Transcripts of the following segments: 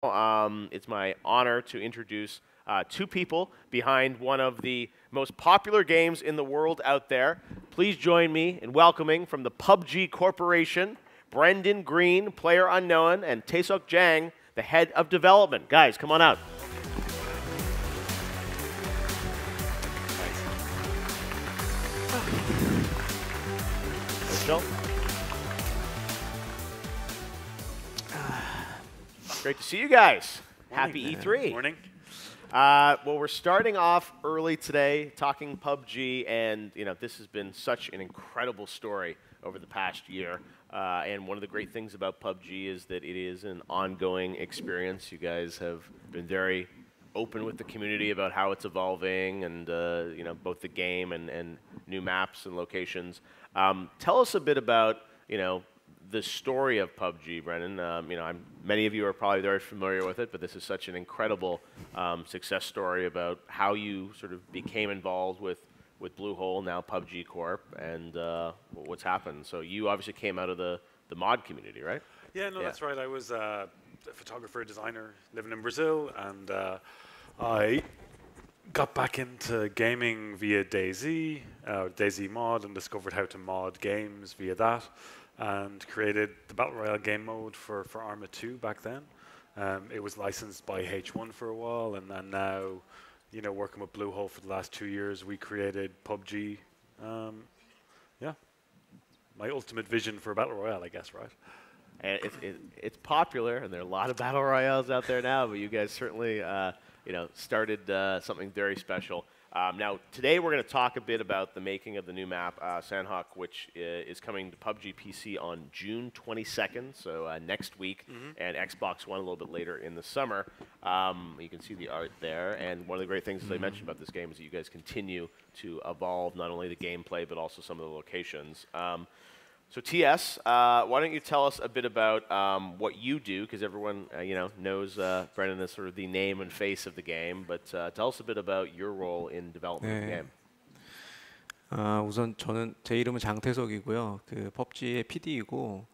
It's my honor to introduce two people behind one of the most popular games in the world out there. Please join me in welcoming from the PUBG Corporation, Brendan Greene, player unknown, and Taeseok Jang, the head of development. Guys, come on out. Rachel? Great to see you guys. Morning. Happy E3. Morning. Well, we're starting off early today talking PUBG, and this has been such an incredible story over the past year. And one of the great things about PUBG is that it is an ongoing experience. You guys have been very open with the community about how it's evolving, and both the game and new maps and locations. Tell us a bit about the story of PUBG, Brendan. Many of you are probably very familiar with it, but this is such an incredible success story about how you sort of became involved with Bluehole, now PUBG Corp, and what's happened. So you obviously came out of the mod community, right? Yeah, that's right. I was a photographer, designer, living in Brazil, and I got back into gaming via DayZ, DayZ Mod, and discovered how to mod games via that, and created the Battle Royale game mode for Arma 2 back then. It was licensed by H1 for a while, and then now, working with Bluehole for the last 2 years, we created PUBG. My ultimate vision for Battle Royale, I guess, right? And it's popular, and there are a lot of Battle Royales out there now, but you guys certainly started something very special. Now, today we're going to talk a bit about the making of the new map, Sanhok, which is coming to PUBG PC on June 22nd, so next week, and Xbox One a little bit later in the summer. You can see the art there, and one of the great things, as I mentioned about this game, is that you guys continue to evolve not only the gameplay, but also some of the locations. So TS, why don't you tell us a bit about what you do, because everyone knows Brendan as sort of the name and face of the game, but tell us a bit about your role in development of the game. 우선 제 이름은 장태석이고요. 그 PUBG의 PD이고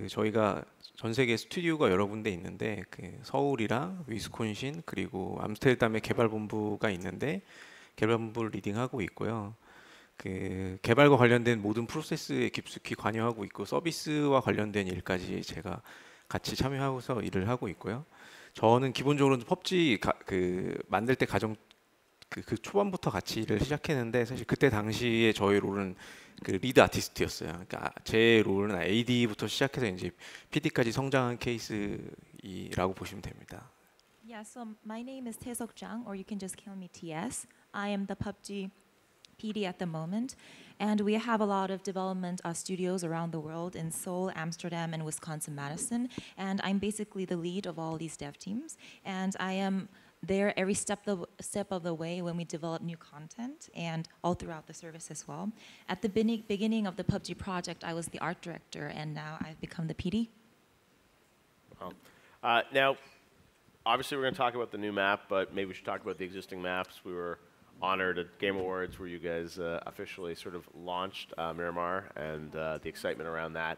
저희가 전 세계 스튜디오가 여러 군데 있는데 서울이랑 위스콘신 그리고 암스테르담에 개발본부가 있는데 개발본부를 리딩하고 있고요. 개발과 관련된 모든 프로세스에 깊숙이 관여하고 있고 서비스와 관련된 일까지 제가 같이 참여하고서 일을 하고 있고요. 저는 기본적으로 PUBG 만들 때 그 초반부터 같이 일을 시작했는데 사실 그때 당시에 저희 롤은 리드 아티스트였어요. 그러니까 제 롤은 AD부터 시작해서 이제 PD까지 성장한 케이스라고 보시면 됩니다. Yeah, so my name is Taeseok Jang, or you can just call me TS. I am the PUBG PD at the moment, and we have a lot of development studios around the world in Seoul, Amsterdam, and Wisconsin-Madison, and I'm basically the lead of all these dev teams, and I am there every step of the way when we develop new content and all throughout the service as well. At the beginning of the PUBG project, I was the art director, and now I've become the PD. Now, obviously we're going to talk about the new map, but maybe we should talk about the existing maps. We were honored at Game Awards where you guys officially sort of launched Miramar and the excitement around that.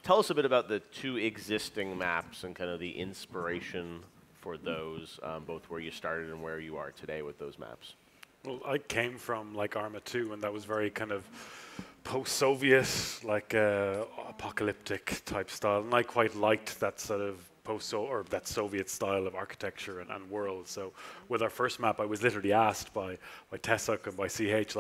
Tell us a bit about the two existing maps and kind of the inspiration for those, both where you started and where you are today with those maps. Well, I came from Arma 2, and that was very kind of post-Soviet, apocalyptic type style, and I quite liked that sort of that Soviet style of architecture and world. So with our first map, I was literally asked by Taeseok and by CH,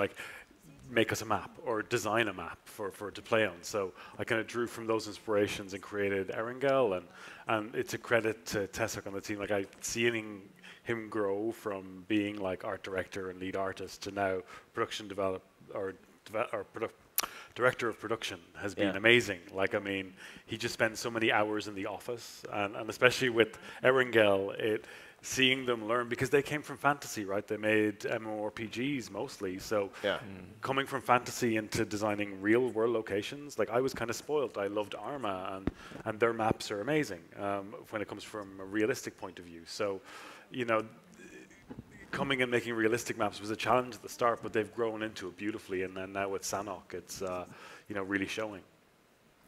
make us a map or design a map for to play on. So I kind of drew from those inspirations and created Erangel, and it's a credit to Taeseok on the team. I seeing him grow from being art director and lead artist to now production director of production has been amazing. He just spends so many hours in the office, and especially with Erangel, seeing them learn, because they came from fantasy, right? They made MMORPGs mostly, so coming from fantasy into designing real world locations, I was kind of spoiled. I loved Arma, and their maps are amazing when it comes from a realistic point of view. So, coming and making realistic maps was a challenge at the start, but they've grown into it beautifully, and then now with Sanhok, it's really showing.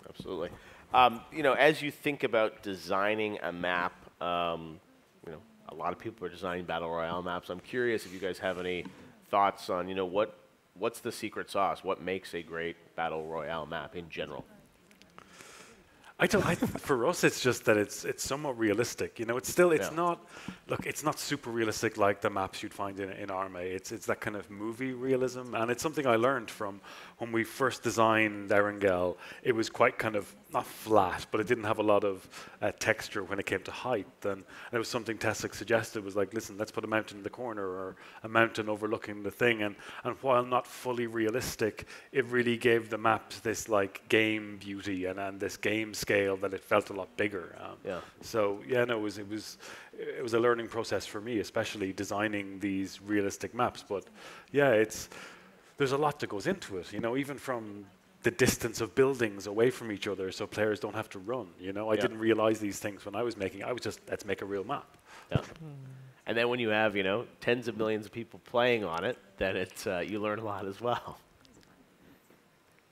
Absolutely. As you think about designing a map You know, a lot of people are designing battle royale maps. I'm curious if you guys have any thoughts on, you know, what's the secret sauce? What makes a great battle royale map in general? For us, it's just that it's somewhat realistic. You know, it's not. Look, it's not super realistic like the maps you'd find in Arma. It's that kind of movie realism, and it's something I learned from when we first designed Erangel. It was quite kind of not flat, but it didn't have a lot of texture when it came to height. And it was something Taeseok suggested was like, listen, let's put a mountain in the corner or a mountain overlooking the thing. And while not fully realistic, it really gave the maps this like game beauty and this game scale that it felt a lot bigger. So yeah, no, it was a learning process for me, especially designing these realistic maps. But yeah, there's a lot that goes into it. You know, even from the distance of buildings away from each other so players don't have to run. You know, I didn't realize these things when I was making. I was just, let's make a real map. Yeah. And then when you have, you know, tens of millions of people playing on it, then it's you learn a lot as well.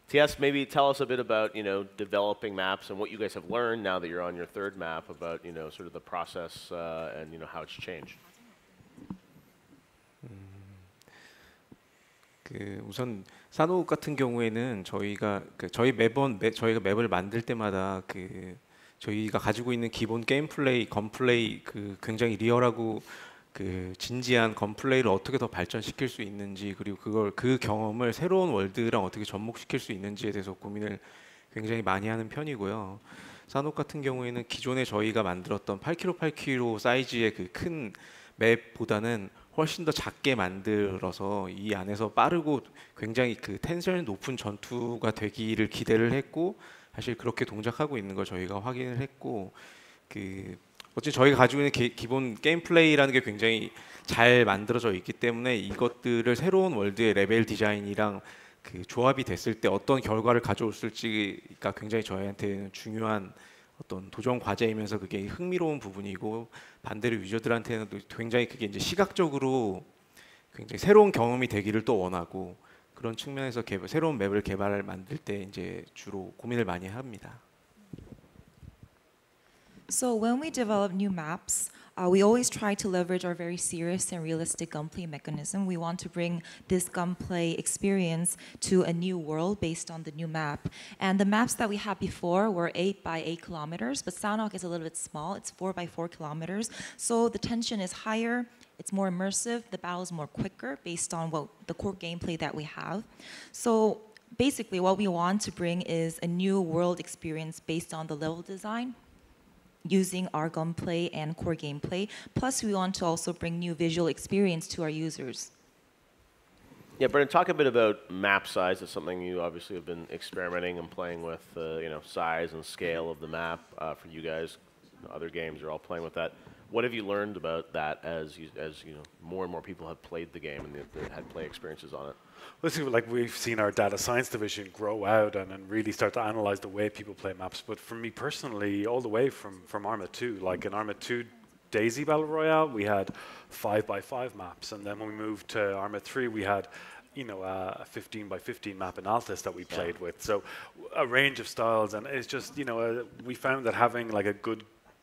TS, maybe tell us a bit about, you know, developing maps and what you guys have learned now that you're on your third map about, you know, sort of the process and, you know, how it's changed. 우선 산옥 같은 경우에는 저희가 저희가 맵을 만들 때마다 저희가 가지고 있는 기본 게임 플레이, 건 플레이 굉장히 리얼하고 진지한 건 플레이를 어떻게 더 발전시킬 수 있는지, 그리고 그 경험을 새로운 월드랑 어떻게 접목시킬 수 있는지에 대해서 고민을 굉장히 많이 하는 편이고요. 산옥 같은 경우에는 기존에 저희가 만들었던 8km 8km 사이즈의 큰 맵보다는 훨씬 더 작게 만들어서 이 안에서 빠르고 굉장히 텐션이 높은 전투가 되기를 기대를 했고, 사실 그렇게 동작하고 있는 걸 저희가 확인을 했고, 어쨌든 저희가 가지고 있는 기본 게임 플레이라는 게 굉장히 잘 만들어져 있기 때문에 이것들을 새로운 월드의 레벨 디자인이랑 조합이 됐을 때 어떤 결과를 가져올지가 굉장히 저희한테는 중요한 어떤 도전 과제이면서 그게 흥미로운 부분이고, 반대로 유저들한테는 굉장히 그게 이제 시각적으로 굉장히 새로운 경험이 되기를 또 원하고, 그런 측면에서 새로운 맵을 만들 때 이제 주로 고민을 많이 합니다. So when we develop new maps, we always try to leverage our very serious and realistic gunplay mechanism. We want to bring this gunplay experience to a new world based on the new map. And the maps that we had before were 8 by 8 kilometers, but Sanhok is a little bit small. It's 4 by 4 kilometers. So the tension is higher. It's more immersive. The battle is more quicker based on the core gameplay that we have. So basically what we want to bring is a new world experience based on the level design, using our gunplay and core gameplay. Plus, we want to also bring new visual experience to our users. Yeah, Brendan, talk a bit about map size. It's something you obviously have been experimenting and playing with, you know, size and scale of the map for you guys. Other games are all playing with that. What have you learned about that as you know, more and more people have played the game and they've had play experiences on it? Well, see, like we've seen our data science division grow out and really start to analyze the way people play maps. But for me personally, all the way from Arma 2, like in Arma 2 Daisy Battle Royale, we had 5 by 5 maps. And then when we moved to Arma 3, we had, you know, a 15 by 15 map in Altis that we played with. So a range of styles. And it's just, you know, we found that having like a good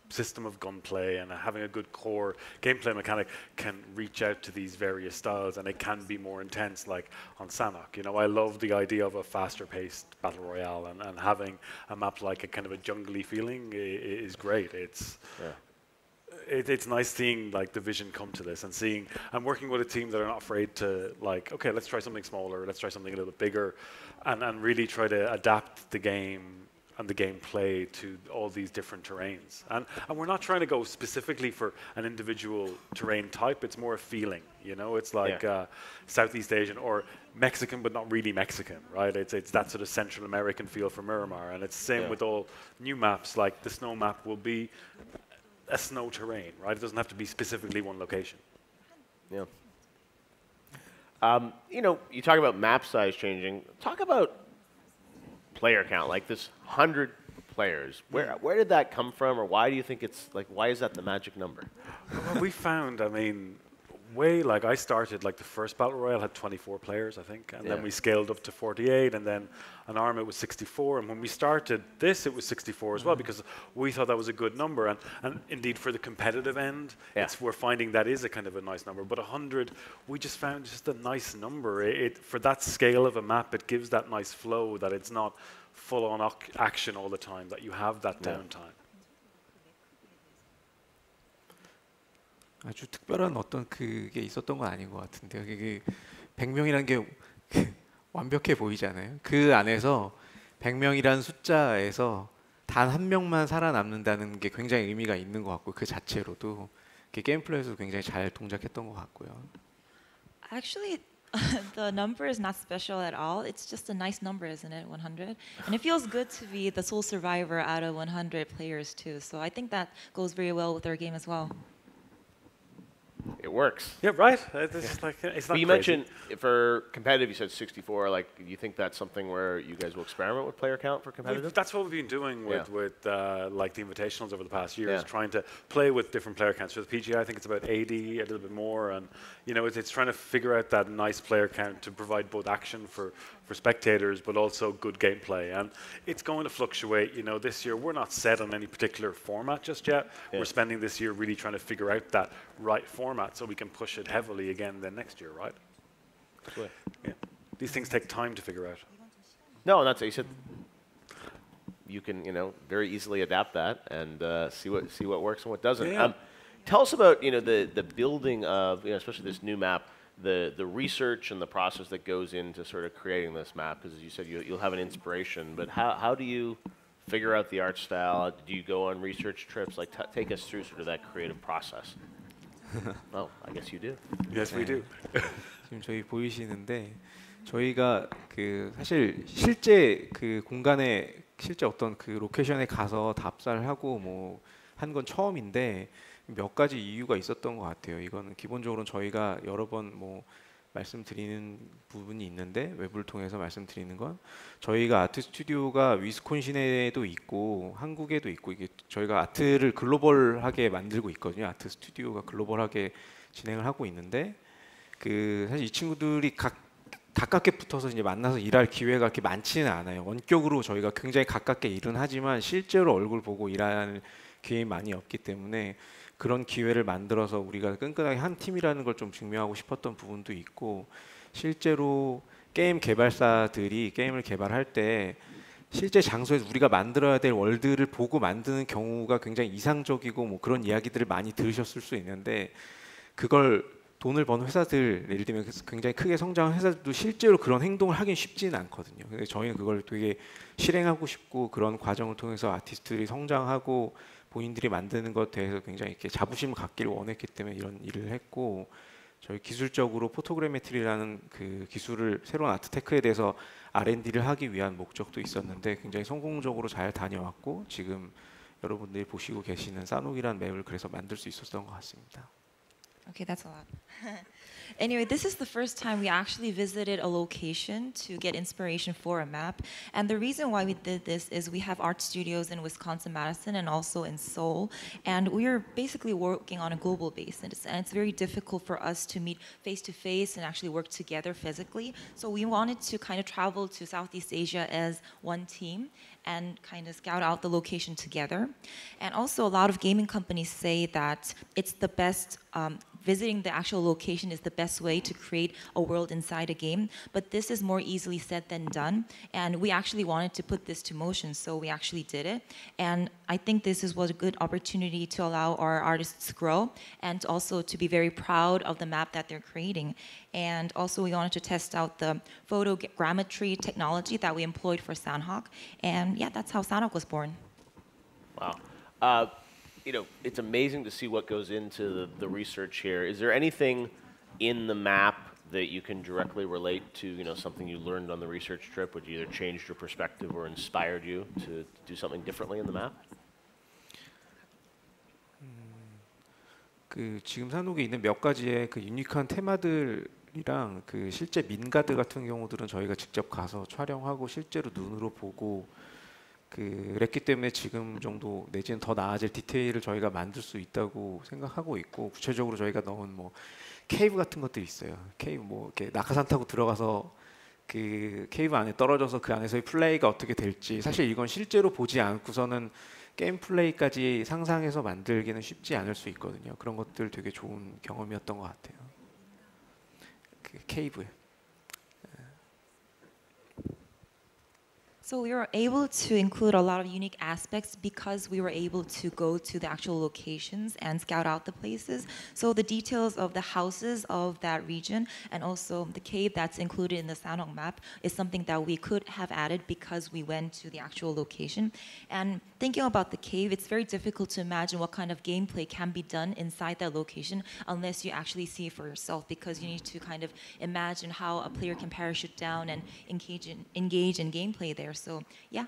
system of gunplay and having a good core gameplay mechanic can reach out to these various styles, and it can be more intense, like on Sanhok. You know, I love the idea of a faster-paced battle royale, and having a map like a kind of a jungly feeling is great. It's nice seeing like the vision come to this, and seeing I'm working with a team that are not afraid to like, okay, let's try something smaller, let's try something a little bit bigger, and really try to adapt the game and the gameplay to all these different terrains. And we're not trying to go specifically for an individual terrain type, it's more a feeling, you know? It's like Southeast Asian or Mexican, but not really Mexican, right? It's that sort of Central American feel for Miramar, and it's the same with all new maps, like the snow map will be a snow terrain, right? It doesn't have to be specifically one location. Yeah. You know, you talk about map size changing. Talk about player count, like this 100 players. Where did that come from, or why do you think it's like, why is that the magic number? Well, we found, I mean, way, like I started, like the first Battle Royale had 24 players, I think, and then we scaled up to 48, and then on ARM it was 64, and when we started this it was 64 as well, because we thought that was a good number, and indeed for the competitive end, we're finding that is a kind of a nice number, but 100, we just found just a nice number. For that scale of a map, it gives that nice flow, that it's not full-on action all the time, that you have that downtime. 아주 특별한 어떤 그게 있었던 건 아닌 것 같은데요. 그게 100명이라는 게 완벽해 보이잖아요. 그 안에서 100명이라는 숫자에서 단 한 명만 살아남는다는 게 굉장히 의미가 있는 것 같고 그 자체로도 게임 플레이에서도 굉장히 잘 동작했던 것 같고요. Actually, the number is not special at all. It's just a nice number, isn't it? 100. And it feels good to be the sole survivor out of 100 players too. So I think that goes very well with our game as well. It works. Yeah, right. It's like, it's not but you crazy. mentioned for competitive, you said 64. Like, do you think that's something where you guys will experiment with player count for competitive? That's what we've been doing with like the invitationals over the past years, trying to play with different player counts. For the PGI, I think it's about 80, a little bit more, and you know, it's trying to figure out that nice player count to provide both action for spectators, but also good gameplay. And it's going to fluctuate. You know, this year we're not set on any particular format just yet. We're spending this year really trying to figure out that right format so we can push it heavily again then next year, right? Yeah. These things take time to figure out. No, that's you said. You can, you know, very easily adapt that and see what works and what doesn't. Yeah. Tell us about, you know, the building of, you know, especially this new map, the research and the process that goes into sort of creating this map. Because as you said, you'll have an inspiration, but how do you figure out the art style? Do you go on research trips? Like, take us through sort of that creative process. Oh, I guess you do. Yes, we do. 지금 저희 보이시는데 저희가 그 사실 실제 그 공간에 실제 어떤 그 로케이션에 가서 답사를 하고 뭐 한 건 처음인데 몇 가지 이유가 있었던 것 같아요. 이거는 기본적으로 저희가 여러 번 뭐 말씀드리는 부분이 있는데 외부를 통해서 말씀드리는 건 저희가 아트 스튜디오가 위스콘신에도 있고 한국에도 있고 이게 저희가 아트를 글로벌하게 만들고 있거든요. 아트 스튜디오가 글로벌하게 진행을 하고 있는데 그 사실 이 친구들이 가깝게 붙어서 이제 만나서 일할 기회가 그렇게 많지는 않아요. 원격으로 저희가 굉장히 가깝게 일은 하지만 실제로 얼굴 보고 일하는 기회가 많이 없기 때문에 그런 기회를 만들어서 우리가 끈끈하게 한 팀이라는 걸 좀 증명하고 싶었던 부분도 있고 실제로 게임 개발사들이 게임을 개발할 때 실제 장소에서 우리가 만들어야 될 월드를 보고 만드는 경우가 굉장히 이상적이고 뭐 그런 이야기들을 많이 들으셨을 수 있는데 그걸 돈을 버는 회사들, 예를 들면 굉장히 크게 성장한 회사들도 실제로 그런 행동을 하긴 쉽지는 않거든요. 근데 저희는 그걸 되게 실행하고 싶고 그런 과정을 통해서 아티스트들이 성장하고 본인들이 만드는 것에 대해서 굉장히 이렇게 자부심을 갖기를 원했기 때문에 이런 일을 했고 저희 기술적으로 포토그래메트리라는 그 기술을 새로운 아트테크에 대해서 R&D를 하기 위한 목적도 있었는데 굉장히 성공적으로 잘 다녀왔고 지금 여러분들이 보시고 계시는 산옥이라는 맵을 그래서 만들 수 있었던 것 같습니다. Okay, that's a lot. Anyway, this is the first time we actually visited a location to get inspiration for a map. And the reason why we did this is we have art studios in Wisconsin, Madison, and also in Seoul. And we are basically working on a global basis. And it's very difficult for us to meet face to face and actually work together physically. So we wanted to kind of travel to Southeast Asia as one team and kind of scout out the location together. And also a lot of gaming companies say that it's the best, visiting the actual location is the best way to create a world inside a game. But this is more easily said than done. And we actually wanted to put this to motion, so we actually did it. And I think this was a good opportunity to allow our artists to grow and also to be very proud of the map that they're creating. And also we wanted to test out the photogrammetry technology that we employed for Sanhok. And yeah, that's how Sanhok was born. Wow. You know, it's amazing to see what goes into the research here. Is there anything in the map that you can directly relate to, you know, something you learned on the research trip, which either changed your perspective or inspired you to do something differently in the map? 그 지금 산옥에 있는 몇 가지의 그 유니크한 테마들이랑 그 실제 민가드 같은 경우들은 저희가 직접 가서 촬영하고 실제로 눈으로 보고 그랬기 때문에 지금 정도 내지는 더 나아질 디테일을 저희가 만들 수 있다고 생각하고 있고 구체적으로 저희가 넣은 뭐 케이브 같은 것들이 있어요. 케이브 뭐 이렇게 낙하산 타고 들어가서 그 케이브 안에 떨어져서 그 안에서의 플레이가 어떻게 될지 사실 이건 실제로 보지 않고서는 게임 플레이까지 상상해서 만들기는 쉽지 않을 수 있거든요. 그런 것들 되게 좋은 경험이었던 것 같아요. 그 케이브. So we were able to include a lot of unique aspects because we were able to go to the actual locations and scout out the places. So the details of the houses of that region and also the cave that's included in the Sanhok map is something that we could have added because we went to the actual location. And thinking about the cave, it's very difficult to imagine what kind of gameplay can be done inside that location unless you actually see it for yourself because you need to kind of imagine how a player can parachute down and engage in gameplay there. So yeah.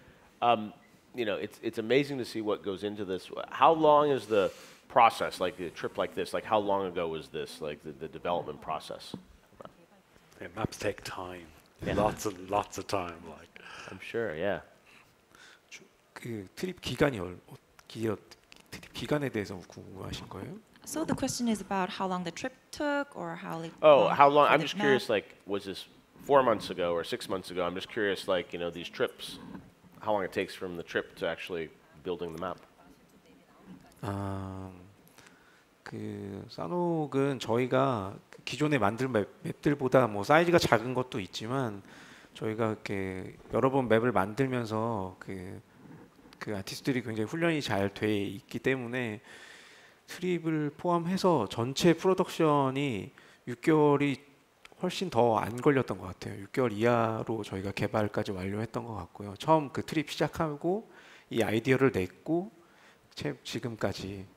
You know, it's amazing to see what goes into this. How long is the process, like a trip like this? Like how long ago was this, like the development process? Yeah, maps take time. Yeah. Lots of time. Like I'm sure, yeah. 그 트립 기간이 트립 기간에 대해서 궁금하신 거예요? So the question is about how long the trip took or how like How long? for I'm the just map. curious, like, was this 4 months ago or 6 months ago? I'm just curious, like, you know, these trips, how long it takes from the trip to actually building the map. 그 산옥은 저희가 기존에 만든 맵들보다 뭐 사이즈가 작은 것도 있지만 저희가 이렇게 여러 번 맵을 만들면서 그 아티스트들이 굉장히 훈련이 잘 돼 있기 때문에 트립을 포함해서 전체 프로덕션이 6개월이 훨씬 더 안 걸렸던 것 같아요. 6개월 이하로 저희가 개발까지 완료했던 것 같고요. 처음 그 트립 시작하고 이 아이디어를 냈고 지금까지.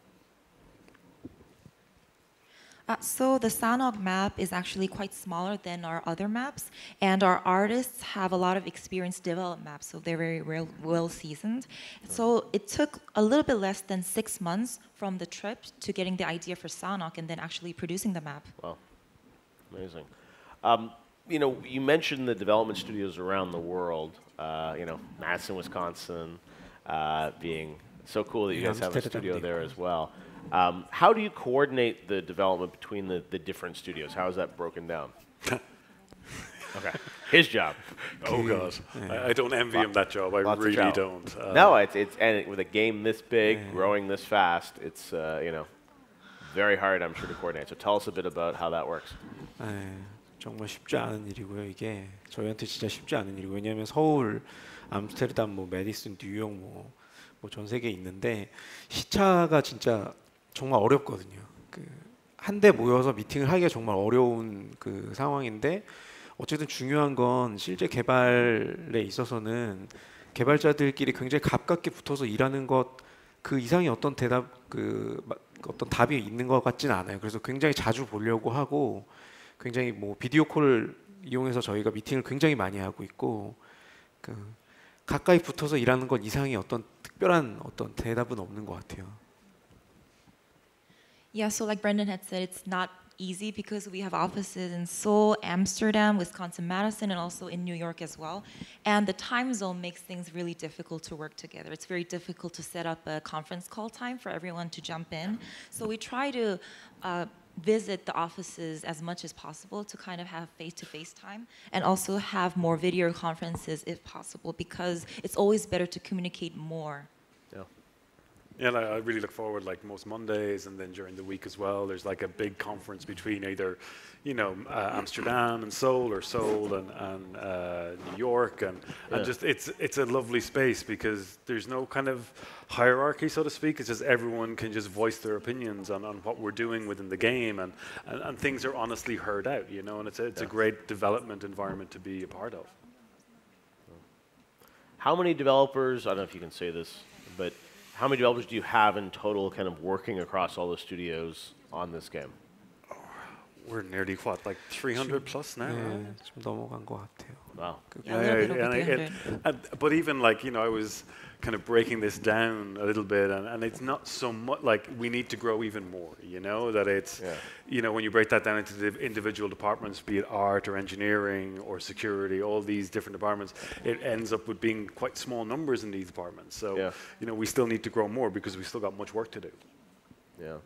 So the Sanhok map is actually quite smaller than our other maps, and our artists have a lot of experience develop maps, so they're very well seasoned. So it took a little bit less than 6 months from the trip to getting the idea for Sanhok and then actually producing the map. Wow, amazing. You know, you mentioned the development studios around the world. You know, Madison, Wisconsin, being so cool that you guys have a studio there as well. How do you coordinate the development between the different studios? How is that broken down? Okay, his job. oh god, I don't envy him that job. I Lots of really travel. don't. No, and with a game this big, growing this fast, it's you know, very hard, I'm sure, to coordinate. So tell us a bit about how that works. 정말 쉽지 않은 일이고요. 이게 저희한테 진짜 쉽지 않은 일이고 왜냐하면 서울, 암스테르담, 뭐 메디슨, 뉴욕 뭐 전 세계에 있는데 시차가 진짜 정말 어렵거든요. 한데 모여서 미팅을 하기가 정말 어려운 그 상황인데 어쨌든 중요한 건 실제 개발에 있어서는 개발자들끼리 굉장히 가깝게 붙어서 일하는 것 그 이상의 어떤 어떤 답이 있는 것 같지는 않아요. 그래서 굉장히 자주 보려고 하고 굉장히 뭐 비디오 콜을 이용해서 저희가 미팅을 굉장히 많이 하고 있고 가까이 붙어서 일하는 것 이상의 어떤 특별한 어떤 대답은 없는 것 같아요. Yeah, so like Brendan had said, it's not easy because we have offices in Seoul, Amsterdam, Wisconsin, Madison, and also in New York as well. And the time zone makes things really difficult to work together. It's very difficult to set up a conference call time for everyone to jump in. So we try to visit the offices as much as possible to kind of have face-to-face time and also have more video conferences if possible because it's always better to communicate more. Yeah, I really look forward, like most Mondays, and then during the week as well. There's like a big conference between either, you know, Amsterdam and Seoul, or Seoul and New York, and just it's a lovely space because there's no kind of hierarchy, so to speak. It's just everyone can just voice their opinions on what we're doing within the game, and things are honestly heard out, you know. And it's a great development environment to be a part of. How many developers? I don't know if you can say this, but how many developers do you have in total kind of working across all the studios on this game? We're nearly, what, like 300 plus now? 네, 좀 넘어간 것 같아요. Wow. Yeah, a little bit over 300. But even like, you know, I was kind of breaking this down a little bit, and it's not so much like we need to grow even more, you know, that it's, you know, when you break that down into the individual departments, be it art or engineering or security, all these different departments, it ends up with being quite small numbers in these departments. So, you know, we still need to grow more because we still got much work to do. Yeah.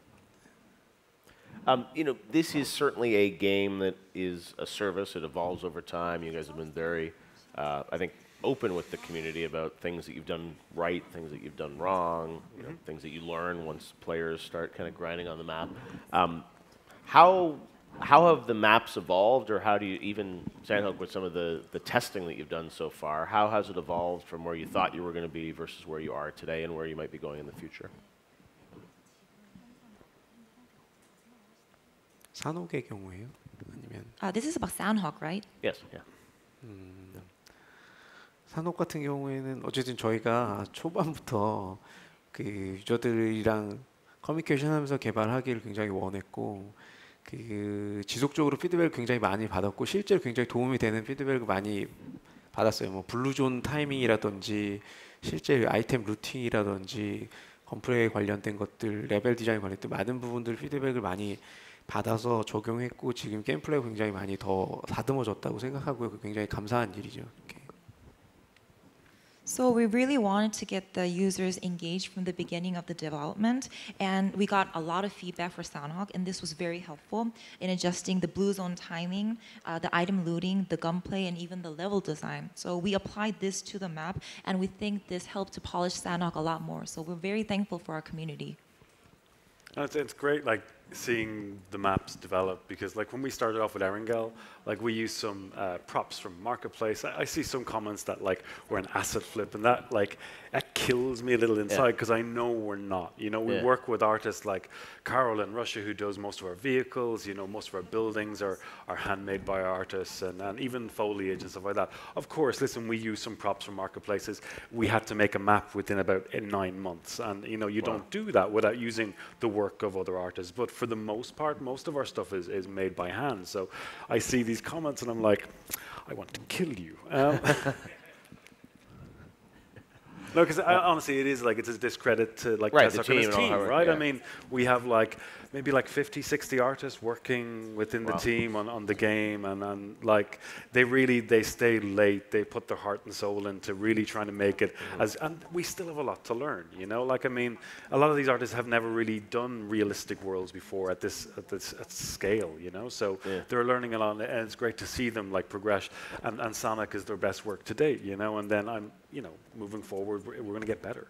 You know, this is certainly a game that is a service. It evolves over time. You guys have been very, I think, open with the community about things that you've done right, things that you've done wrong, you know, things that you learn once players start kind of grinding on the map. How have the maps evolved, or how do you even, Sanhok, with some of the testing that you've done so far, how has it evolved from where you thought you were going to be versus where you are today and where you might be going in the future? 산옥의 경우에요? 아니면 This is about Sanhok, right? Yes. Yeah. 산옥 같은 경우에는 어쨌든 저희가 초반부터 그 유저들이랑 커뮤니케이션하면서 개발하기를 굉장히 원했고, 그 지속적으로 피드백을 굉장히 많이 받았고 실제로 굉장히 도움이 되는 피드백을 많이 받았어요. 뭐 블루존 타이밍이라든지 실제 아이템 루팅이라든지 건프레에 관련된 것들, 레벨 디자인 관련된 많은 부분들 피드백을 많이 받아서 적용했고 지금 게임 플레이가 굉장히 많이 더 다듬어졌다고 생각하고요. 굉장히 감사한 일이죠. 이렇게. So we really wanted to get the users engaged from the beginning of the development, and we got a lot of feedback for Sanhok, and this was very helpful in adjusting the blue zone timing, the item looting, the gunplay, and even the level design. So we applied this to the map, and we think this helped to polish Sanhok a lot more. So we're very thankful for our community. It's great, like, seeing the maps develop, because like when we started off with Erangel, like we used some props from Marketplace. I see some comments that like we're an asset flip, and that like that kills me a little inside because I know we're not. You know, we work with artists like Carol in Russia who does most of our vehicles. You know, most of our buildings are handmade by artists, and even foliage and stuff like that. Of course, listen, we use some props from marketplaces. We had to make a map within about 9 months, and you know, you don't do that without using the work of other artists. But for the most part, most of our stuff is made by hand. So I see these comments and I'm like, I want to kill you. No, because honestly, it is like, it's a discredit to like Taeseok and his team, right? I mean, we have like maybe like 50, 60 artists working within the team on the game, and like they stay late, they put their heart and soul into really trying to make it and we still have a lot to learn, you know? Like, I mean, a lot of these artists have never really done realistic worlds before at this scale, you know? So they're learning a lot, and it's great to see them like progress, and Sanhok is their best work to date, you know? And then you know, moving forward, we're going to get better.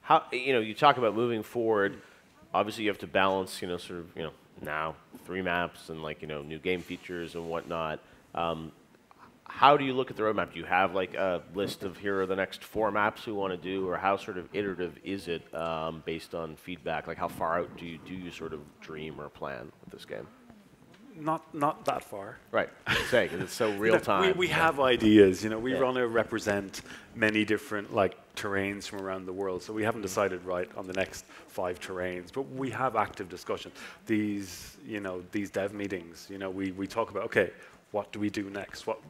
How, you know, you talk about moving forward. Obviously, you have to balance, you know, sort of, you know, now 3 maps and like, you know, new game features and whatnot. How do you look at the roadmap? Do you have like a list of here are the next 4 maps we want to do, or how sort of iterative is it based on feedback? Like, how far out do you sort of dream or plan with this game? Not that far. Right, saying it's so real time. We have ideas, you know. We want to represent many different like terrains from around the world, so we haven't decided right on the next 5 terrains. But we have active discussion. These, you know, these dev meetings, you know, we talk about, okay, what do we do next? What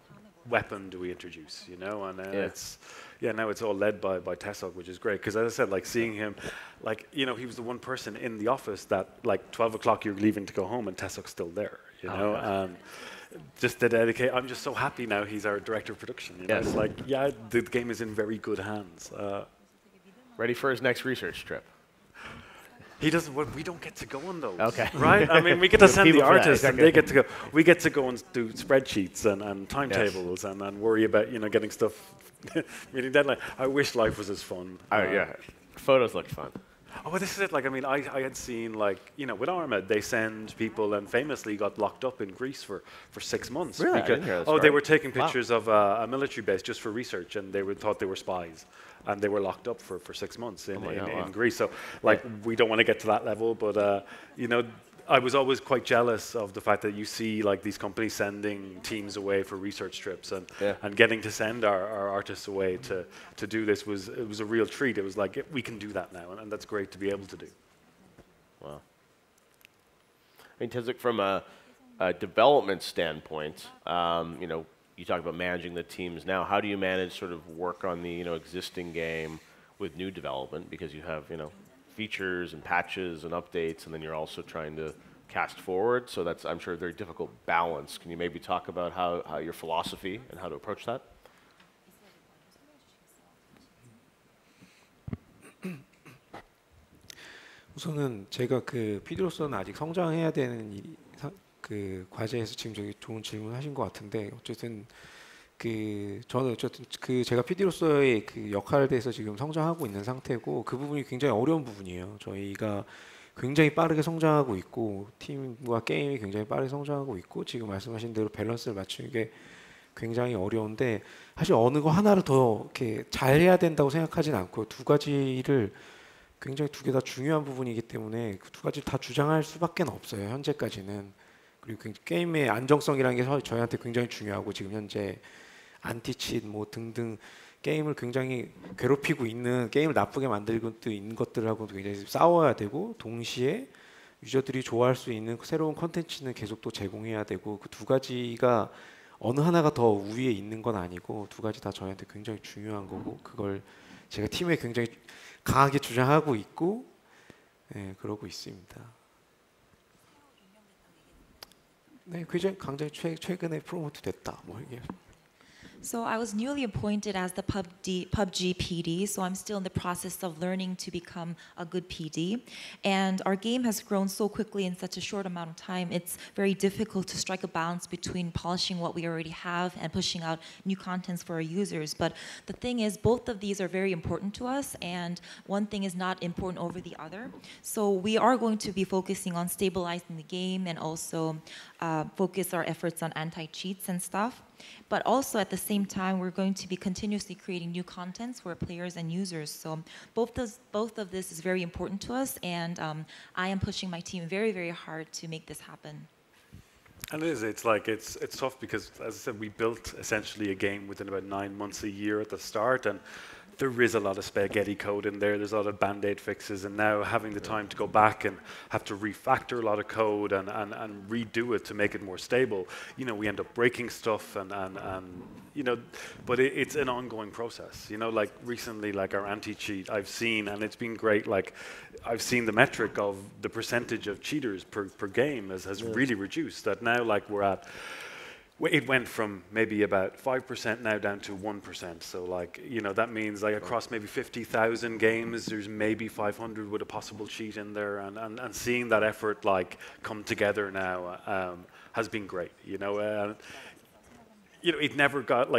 weapon do we introduce? You know, and it's now it's all led by Taeseok, which is great, because as I said, like seeing him, like, you know, he was the one person in the office that like 12 o'clock you're leaving to go home and Taeseok's still there. You know, just to dedicate. I'm just so happy now he's our director of production. You know? It's like, yeah, the game is in very good hands. Ready for his next research trip. He doesn't. Well, we don't get to go on those. Okay. Right? I mean, we get to send the artists, and they get to go. We get to go and do spreadsheets and timetables and worry about, you know, getting stuff meeting deadline. I wish life was as fun. Yeah, photos look fun. Oh, well, this is it. Like, I mean, I had seen, like, you know, with Armed, they send people, and famously got locked up in Greece for 6 months. Really? Because, I didn't hear this they were taking pictures of a military base just for research, and they thought they were spies, and they were locked up for 6 months in Greece. So, like, we don't want to get to that level, but, you know, I was always quite jealous of the fact that you see like these companies sending teams away for research trips, and getting to send our artists away to do this was a real treat. It was like, we can do that now, and that's great to be able to do. Wow. I mean, Taeseok, from a development standpoint, you know, you talk about managing the teams now. How do you manage sort of work on the existing game with new development, because you have features and patches and updates, and then you're also trying to cast forward. So that's, I'm sure, a very difficult balance. Can you maybe talk about how your philosophy and how to approach that? 우선은 제가 그 PD로서는 아직 성장해야 되는 그 과제에서 지금 되게 좋은 질문하신 것 같은데, 어쨌든 저는 어쨌든 제가 PD로서의 그 역할에 대해서 지금 성장하고 있는 상태고, 그 부분이 굉장히 어려운 부분이에요. 저희가 굉장히 빠르게 성장하고 있고, 팀과 게임이 굉장히 빠르게 성장하고 있고, 지금 말씀하신 대로 밸런스를 맞추는 게 굉장히 어려운데, 사실 어느 거 하나를 더 이렇게 잘해야 된다고 생각하진 않고요. 두 가지를 굉장히 두 개 다 중요한 부분이기 때문에 그 두 가지 다 주장할 수밖에 없어요. 현재까지는. 그리고 게임의 안정성이라는 게 저희한테 굉장히 중요하고, 지금 현재 안티치트 뭐 등등 게임을 굉장히 괴롭히고 있는, 게임을 나쁘게 만들고 있는 것들하고 굉장히 싸워야 되고, 동시에 유저들이 좋아할 수 있는 새로운 컨텐츠는 계속 또 제공해야 되고, 그 두 가지가 어느 하나가 더 우위에 있는 건 아니고 두 가지 다 저희한테 굉장히 중요한 거고, 그걸 제가 팀에 굉장히 강하게 주장하고 있고, 그러고 있습니다. 네, 굉장히 최근에 프로모트 됐다. 뭐 이게. So I was newly appointed as the PUBG PD, so I'm still in the process of learning to become a good PD. And our game has grown so quickly in such a short amount of time, it's very difficult to strike a balance between polishing what we already have and pushing out new contents for our users. But the thing is, both of these are very important to us, and one thing is not important over the other. So we are going to be focusing on stabilizing the game and also focus our efforts on anti-cheats and stuff. But also at the same time, we're going to be continuously creating new contents for players and users. So both of this is very important to us, and I am pushing my team very, very hard to make this happen. And it is. It's tough because, as I said, we built essentially a game within about 9 months, a year at the start, and there is a lot of spaghetti code in there. There's a lot of band-aid fixes, and now having the time to go back and have to refactor a lot of code and redo it to make it more stable. We end up breaking stuff and but it's an ongoing process. Like recently, like our anti-cheat, I've seen, and it's been great. Like I've seen the metric of the percentage of cheaters per game has really reduced. That now, like it went from maybe about 5% now down to 1%. So that means like across maybe 50,000 games, there's maybe 500 with a possible cheat in there, and seeing that effort come together now has been great. It never got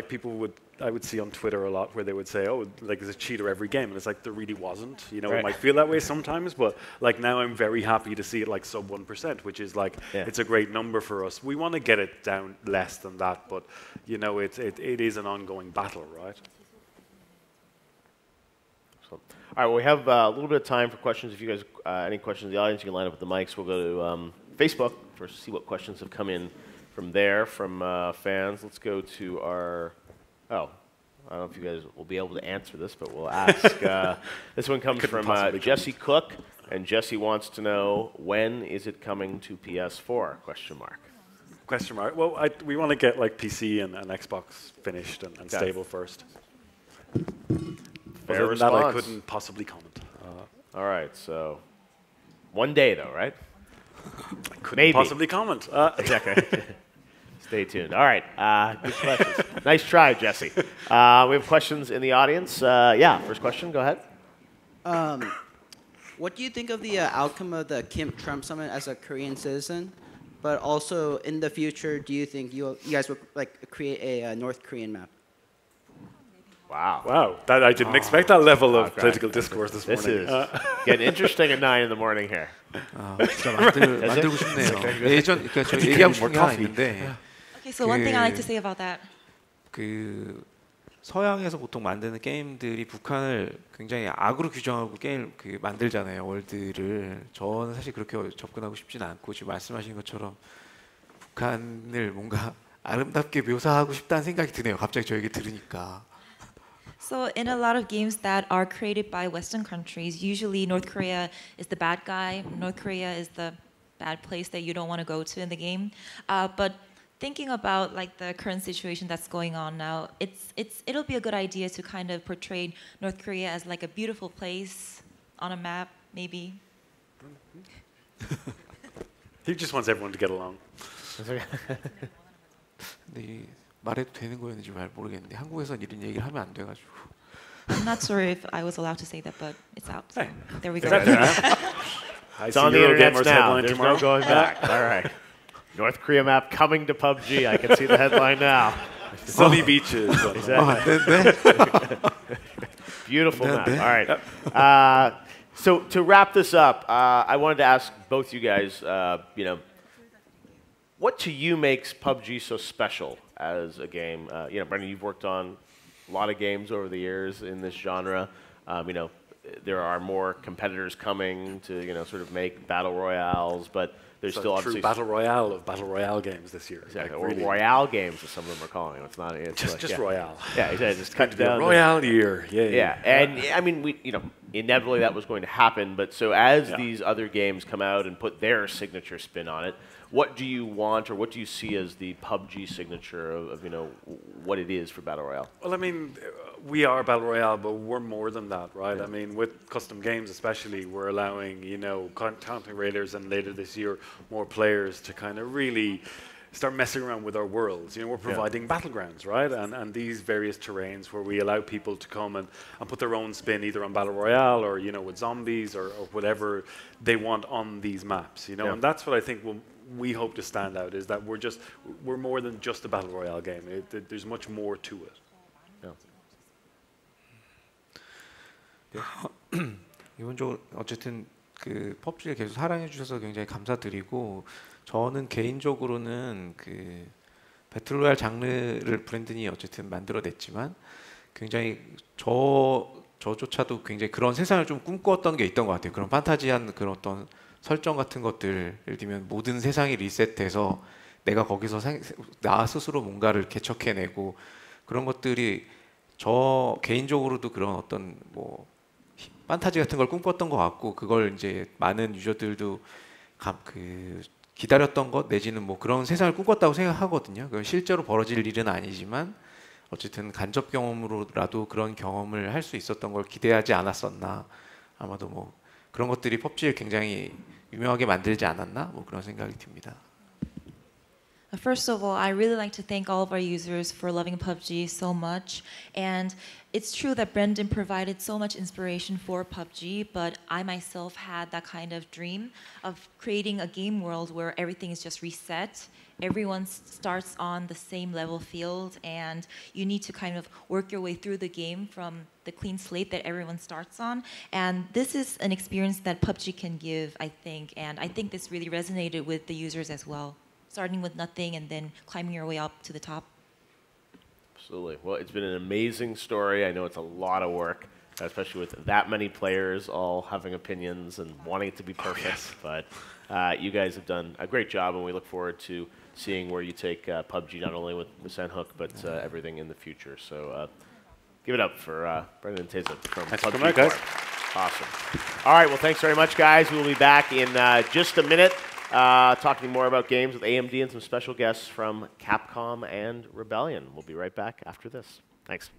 I would see on Twitter a lot where they would say, oh, there's a cheater every game, and it's like there really wasn't. It might feel that way sometimes, but now I'm very happy to see it sub 1%, which is it's a great number for us. We want to get it down less than that, but it is an ongoing battle, right? All right, well, we have a little bit of time for questions. If you guys any questions in the audience, you can line up with the mics. We'll go to Facebook to see what questions have come in from there, from fans. Let's go to our... Oh, I don't know if you guys will be able to answer this, but we'll ask. This one comes from Jesse Cook, and Jesse wants to know, when is it coming to PS4? Question mark. Well, we want to get PC and Xbox finished and stable first. Fair response. That I couldn't possibly comment. All right, so one day though, right? I couldn't possibly comment. Exactly. Stay tuned. All right, good questions. Nice try, Jesse. We have questions in the audience. First question, go ahead. What do you think of the outcome of the Kim Trump summit as a Korean citizen? But also, in the future, do you think you guys would create a North Korean map? Wow. That I didn't expect that level of political discourse this morning. This is getting interesting at 9 in the morning here. 진짜 만들고 싶네요. 예전 저 얘기하고 싶은 게 하나 있는데. Okay, so one thing I like to say about that. 서양에서 보통 만드는 게임들이 북한을 굉장히 악으로 규정하고 게임 만들잖아요, 월드를. 저는 사실 그렇게 접근하고 싶지는 않고, 지금 말씀하신 것처럼 북한을 뭔가 아름답게 묘사하고 싶다는 생각이 드네요. 갑자기 저 얘기 들으니까. So in a lot of games that are created by Western countries, usually North Korea is the bad guy. North Korea is the bad place that you don't want to go to in the game. But thinking about like the current situation that's going on now, it'll be a good idea to kind of portray North Korea as like a beautiful place on a map, maybe. He just wants everyone to get along. 근데 말해도 되는 거였는지 잘 모르겠는데 한국에선 이런 얘기를 하면 안 돼가지고. I'm not sure if I was allowed to say that, but it's out. So there we go. It's on the internet now. There's no going back. All right. North Korea map coming to PUBG. I can see the headline now. Sunny beaches. Beautiful map. All right. So to wrap this up, I wanted to ask both you guys, what to you makes PUBG so special as a game? Brendan, you've worked on a lot of games over the years in this genre. There are more competitors coming to, sort of make battle royales, but there's still obviously battle royale of battle royale games this year. Exactly. Like or really. royale games, as some of them are calling them. It's not. It's Just royale. Yeah, exactly. Just cut down. Royale year. Yeah, and I mean, inevitably that was going to happen. But so as these other games come out and put their signature spin on it, what do you want, or what do you see as the PUBG signature of what it is for battle royale? Well, I mean, we are battle royale, but we're more than that, right? Yeah. I mean, with custom games especially, we're allowing content creators and later this year more players to kind of really start messing around with our worlds. We're providing battlegrounds, right? And these various terrains where we allow people to come and put their own spin either on battle royale or with zombies or whatever they want on these maps. And that's what I think we hope to stand out, is that we're more than just a battle royale game. There's much more to it. 기본적으로 어쨌든 그 PUBG를 계속 사랑해 주셔서 굉장히 감사드리고, 저는 개인적으로는 그 배틀로얄 장르를 브랜든이 어쨌든 만들어냈지만 굉장히 저조차도 굉장히 그런 세상을 좀 꿈꾸었던 게 있던 것 같아요. 그런 판타지한 그런 어떤 설정 같은 것들, 예를 들면 모든 세상이 리셋돼서 내가 거기서 나 스스로 뭔가를 개척해내고, 그런 것들이 저 개인적으로도 그런 어떤 판타지 같은 걸 꿈꿨던 것 같고, 그걸 이제 많은 유저들도 기다렸던 것 내지는 그런 세상을 꿈꿨다고 생각하거든요. 그건 실제로 벌어질 일은 아니지만 어쨌든 간접 경험으로라도 그런 경험을 할 수 있었던 걸 기대하지 않았었나. 아마도 그런 것들이 PUBG를 굉장히 유명하게 만들지 않았나, 그런 생각이 듭니다. First of all, I really like to thank all of our users for loving PUBG so much. And it's true that Brendan provided so much inspiration for PUBG, but I myself had that kind of dream of creating a game world where everything is just reset. Everyone starts on the same level field, and you need to kind of work your way through the game from the clean slate that everyone starts on. And this is an experience that PUBG can give, I think. And I think this really resonated with the users as well. Starting with nothing and then climbing your way up to the top. Absolutely. Well, it's been an amazing story. I know it's a lot of work, especially with that many players all having opinions and wanting it to be perfect. But you guys have done a great job, and we look forward to seeing where you take PUBG, not only with Sanhok, but everything in the future. So give it up for Brendan and Taeseok from PUBG Corp. Awesome. All right. Well, thanks very much, guys. We will be back in just a minute. Talking more about games with AMD and some special guests from Capcom and Rebellion. We'll be right back after this. Thanks.